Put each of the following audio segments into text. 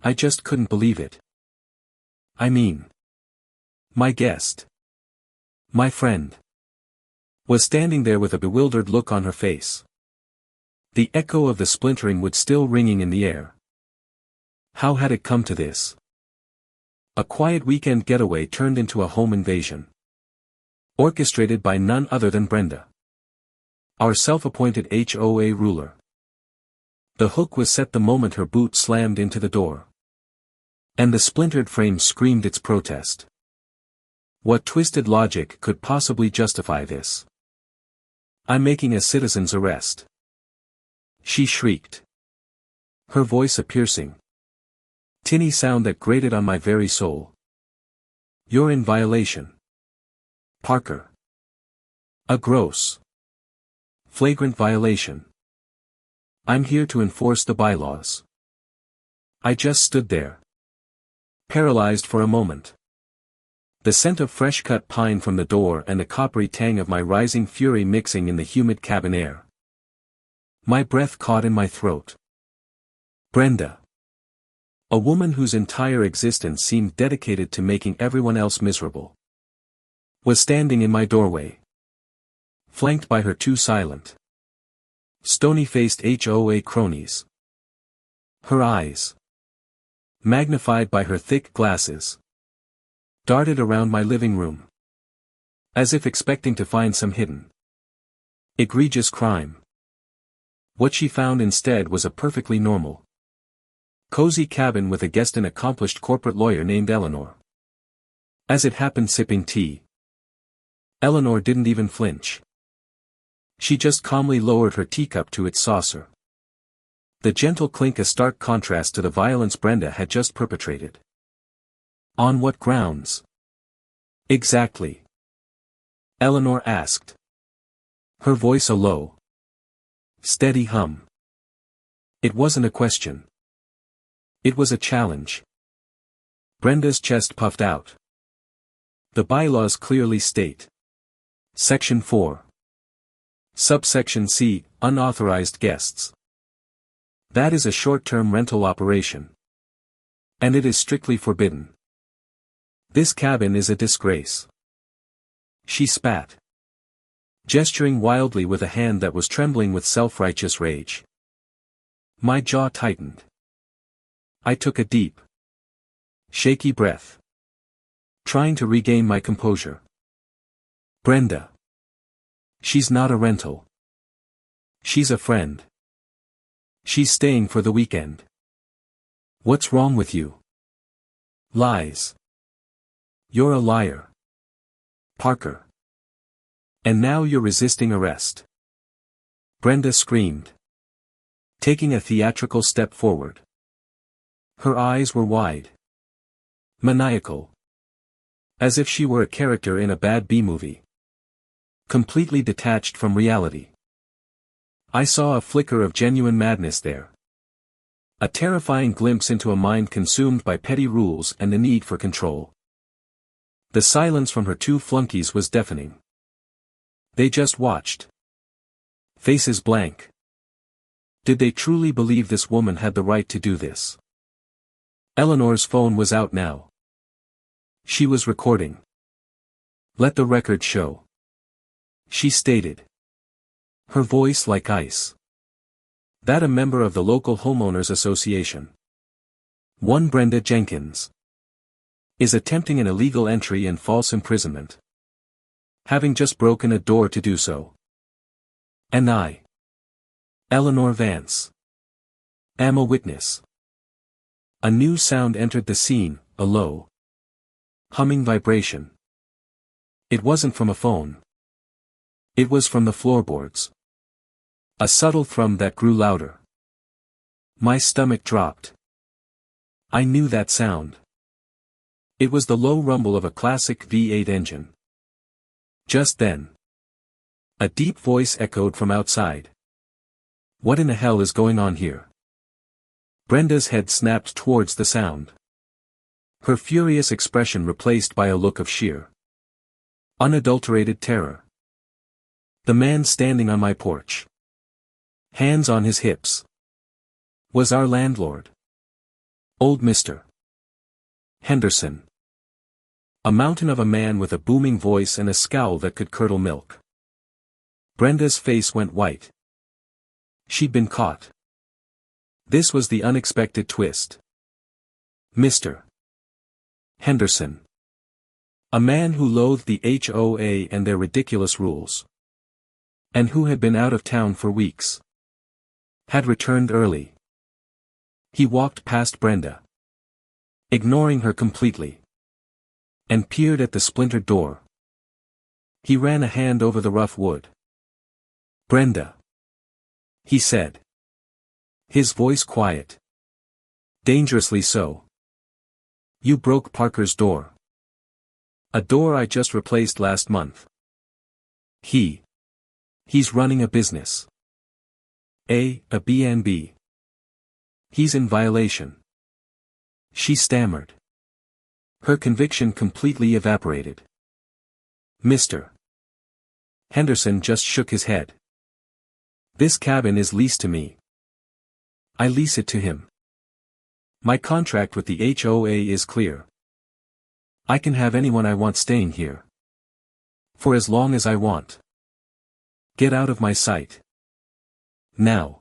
I just couldn't believe it. I mean, my guest, my friend, was standing there with a bewildered look on her face. The echo of the splintering wood still ringing in the air. How had it come to this? A quiet weekend getaway turned into a home invasion. Orchestrated by none other than Brenda, our self-appointed HOA ruler. The hook was set the moment her boot slammed into the door. And the splintered frame screamed its protest. What twisted logic could possibly justify this? I'm making a citizen's arrest, she shrieked. Her voice a piercing, tinny sound that grated on my very soul. You're in violation, Parker. A gross, flagrant violation. I'm here to enforce the bylaws. I just stood there, paralyzed for a moment. The scent of fresh-cut pine from the door and the coppery tang of my rising fury mixing in the humid cabin air. My breath caught in my throat. Brenda, a woman whose entire existence seemed dedicated to making everyone else miserable, was standing in my doorway, flanked by her two silent, stony-faced HOA cronies. Her eyes, magnified by her thick glasses, darted around my living room, as if expecting to find some hidden, egregious crime. What she found instead was a perfectly normal, cozy cabin with a guest, an accomplished corporate lawyer named Eleanor. As it happened, sipping tea. Eleanor didn't even flinch. She just calmly lowered her teacup to its saucer. The gentle clink a stark contrast to the violence Brenda had just perpetrated. On what grounds? Exactly? Eleanor asked. Her voice a low, steady hum. It wasn't a question. It was a challenge. Brenda's chest puffed out. The bylaws clearly state. Section 4. Subsection C, unauthorized guests. That is a short-term rental operation. And it is strictly forbidden. This cabin is a disgrace. She spat, gesturing wildly with a hand that was trembling with self-righteous rage. My jaw tightened. I took a deep, shaky breath, trying to regain my composure. Brenda. She's not a rental. She's a friend. She's staying for the weekend. What's wrong with you? Lies. You're a liar, Parker. And now you're resisting arrest. Brenda screamed, taking a theatrical step forward. Her eyes were wide, maniacal, as if she were a character in a bad B-movie, completely detached from reality. I saw a flicker of genuine madness there. A terrifying glimpse into a mind consumed by petty rules and the need for control. The silence from her two flunkies was deafening. They just watched. Faces blank. Did they truly believe this woman had the right to do this? Eleanor's phone was out now. She was recording. Let the record show, she stated. Her voice like ice. That a member of the local homeowners association, one Brenda Jenkins, is attempting an illegal entry and false imprisonment, having just broken a door to do so. And I, Eleanor Vance, am a witness. A new sound entered the scene, a low, humming vibration. It wasn't from a phone. It was from the floorboards. A subtle thrum that grew louder. My stomach dropped. I knew that sound. It was the low rumble of a classic V8 engine. Just then, a deep voice echoed from outside. What in the hell is going on here? Brenda's head snapped towards the sound. Her furious expression replaced by a look of sheer, unadulterated terror. The man standing on my porch, hands on his hips, was our landlord. Old Mr. Henderson. A mountain of a man with a booming voice and a scowl that could curdle milk. Brenda's face went white. She'd been caught. This was the unexpected twist. Mr. Henderson. A man who loathed the HOA and their ridiculous rules. And who had been out of town for weeks. Had returned early. He walked past Brenda, ignoring her completely, and peered at the splintered door. He ran a hand over the rough wood. "Brenda," he said. His voice quiet. "Dangerously so. You broke Parker's door. A door I just replaced last month. He's running a business. A B&B. He's in violation." She stammered. Her conviction completely evaporated. Mr. Henderson just shook his head. "This cabin is leased to me. I lease it to him. My contract with the HOA is clear. I can have anyone I want staying here. For as long as I want. Get out of my sight. Now."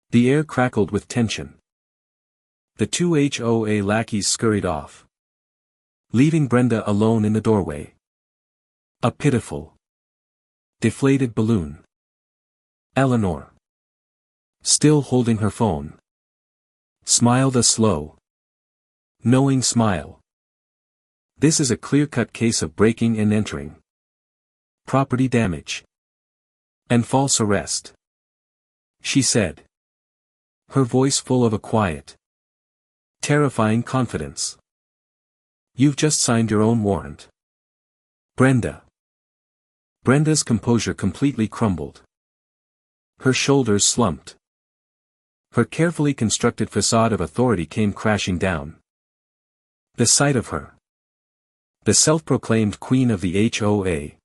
The air crackled with tension. The two HOA lackeys scurried off, leaving Brenda alone in the doorway. A pitiful, deflated balloon. Eleanor, still holding her phone, smiled a slow, knowing smile. "This is a clear-cut case of breaking and entering, property damage, and false arrest," she said, her voice full of a quiet, terrifying confidence. "You've just signed your own warrant." Brenda's composure completely crumbled. Her shoulders slumped. Her carefully constructed facade of authority came crashing down. The sight of her, the self-proclaimed queen of the HOA,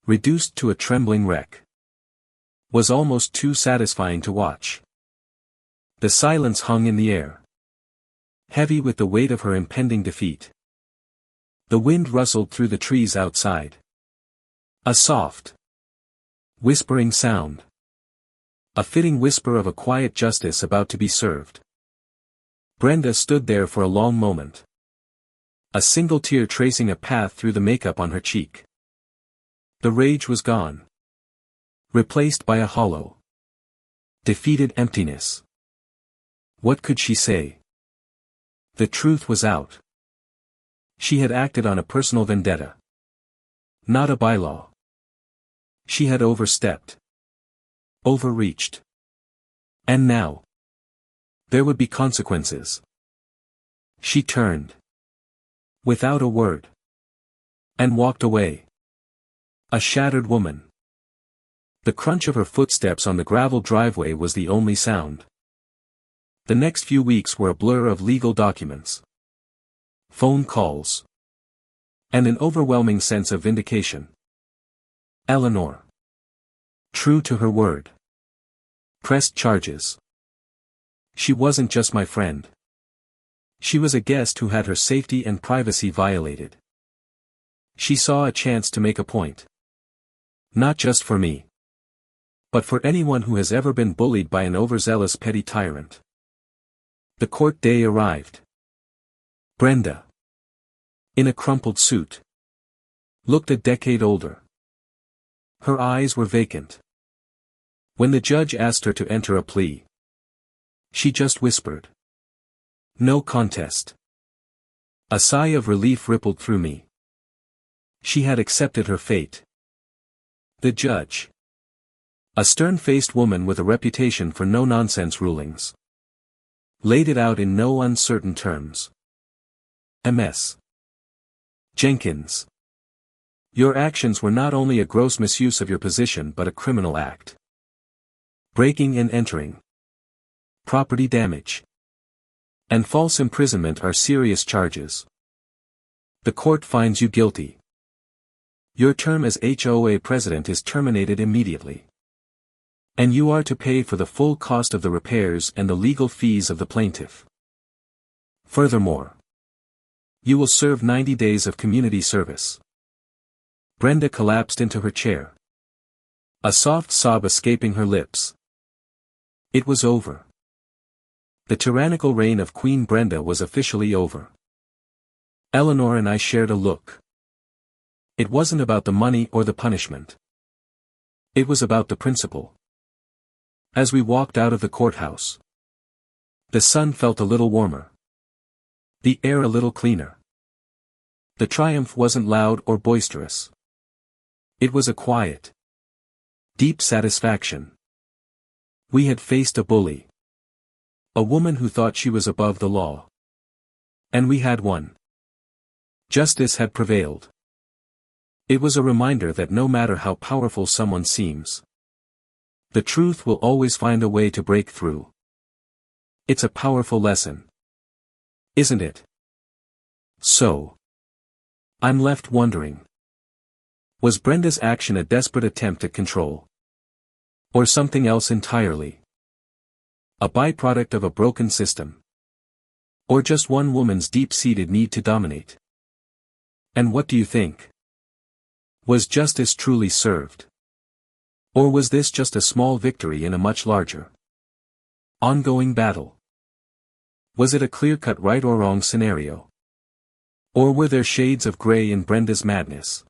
reduced to a trembling wreck, was almost too satisfying to watch. The silence hung in the air, heavy with the weight of her impending defeat. The wind rustled through the trees outside. A soft, whispering sound. A fitting whisper of a quiet justice about to be served. Brenda stood there for a long moment. A single tear tracing a path through the makeup on her cheek. The rage was gone, replaced by a hollow, defeated emptiness. What could she say? The truth was out. She had acted on a personal vendetta, not a bylaw. She had overstepped, overreached. And now, there would be consequences. She turned, without a word, and walked away. A shattered woman. The crunch of her footsteps on the gravel driveway was the only sound. The next few weeks were a blur of legal documents, phone calls, and an overwhelming sense of vindication. Eleanor, true to her word, pressed charges. She wasn't just my friend. She was a guest who had her safety and privacy violated. She saw a chance to make a point. Not just for me, but for anyone who has ever been bullied by an overzealous petty tyrant. The court day arrived. Brenda, in a crumpled suit, looked a decade older. Her eyes were vacant. When the judge asked her to enter a plea, she just whispered, "No contest." A sigh of relief rippled through me. She had accepted her fate. The judge, a stern-faced woman with a reputation for no-nonsense rulings, laid it out in no uncertain terms. "Ms. Jenkins, your actions were not only a gross misuse of your position but a criminal act. Breaking and entering, property damage, and false imprisonment are serious charges. The court finds you guilty. Your term as HOA president is terminated immediately. And you are to pay for the full cost of the repairs and the legal fees of the plaintiff." Furthermore, you will serve 90 days of community service. Brenda collapsed into her chair, a soft sob escaping her lips. It was over. The tyrannical reign of Queen Brenda was officially over. Eleanor and I shared a look. It wasn't about the money or the punishment. It was about the principle. As we walked out of the courthouse, the sun felt a little warmer, the air a little cleaner. The triumph wasn't loud or boisterous. It was a quiet, deep satisfaction. We had faced a bully, a woman who thought she was above the law. And we had won. Justice had prevailed. It was a reminder that no matter how powerful someone seems, the truth will always find a way to break through. It's a powerful lesson, isn't it? So, I'm left wondering. Was Brenda's action a desperate attempt at control? Or something else entirely? A byproduct of a broken system? Or just one woman's deep-seated need to dominate? And what do you think? Was justice truly served? Or was this just a small victory in a much larger, ongoing battle? Was it a clear-cut right or wrong scenario? Or were there shades of gray in Brenda's madness?